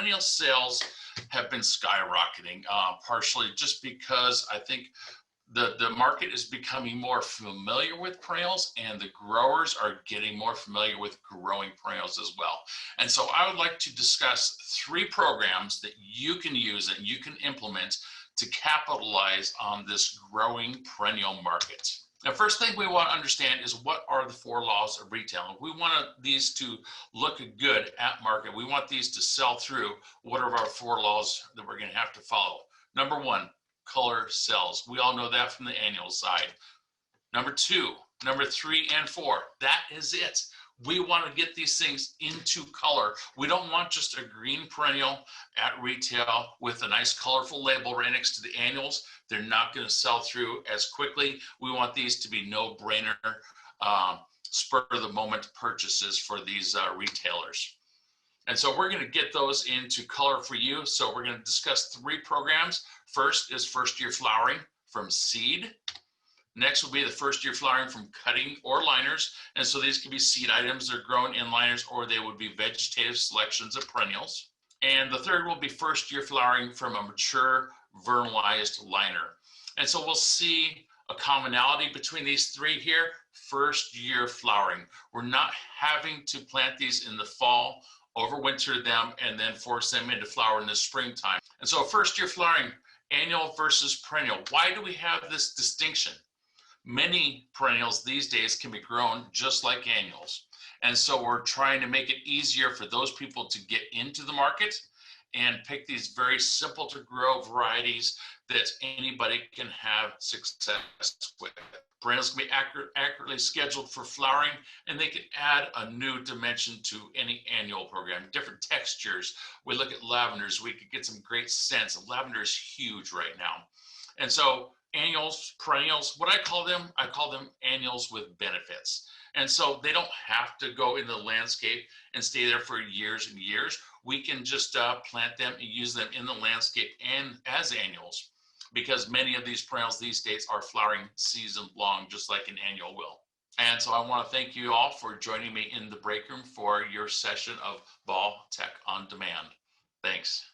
perennial sales have been skyrocketing, partially just because I think the market is becoming more familiar with perennials, and the growers are getting more familiar with growing perennials as well. And so I would like to discuss 3 programs that you can use and you can implement to capitalize on this growing perennial market. The first thing we want to understand is, what are the 4 laws of retail? We want these to look good at market. We want these to sell through. What are our 4 laws that we're going to have to follow? Number 1, color sells. We all know that from the annual side. Number 2, number 3, and 4, that is it. We want to get these things into color. We don't want just a green perennial at retail with a nice colorful label right next to the annuals. They're not going to sell through as quickly. We want these to be no-brainer, spur of the moment purchases for these retailers. And so we're going to get those into color for you. So we're going to discuss 3 programs. First is first-year flowering from seed. Next will be the first-year flowering from cutting or liners. And so these can be seed items that are grown in liners, or they would be vegetative selections of perennials. And the third will be first-year flowering from a mature vernalized liner. And so we'll see a commonality between these 3 here. First-year flowering. We're not having to plant these in the fall, overwinter them, and then force them into flower in the springtime. And so first-year flowering, annual versus perennial. Why do we have this distinction? Many perennials these days can be grown just like annuals. And so we're trying to make it easier for those people to get into the market and pick these very simple to grow varieties that anybody can have success with. Perennials can be accurately scheduled for flowering, and they can add a new dimension to any annual program. Different textures. We look at lavenders, we could get some great scents. Lavender is huge right now. And so annuals, perennials, what I call them annuals with benefits. And so they don't have to go into the landscape and stay there for years and years. We can just plant them and use them in the landscape and as annuals, because many of these perennials these days are flowering season long, just like an annual will. And so I want to thank you all for joining me in the break room for your session of Ball Tech on Demand. Thanks.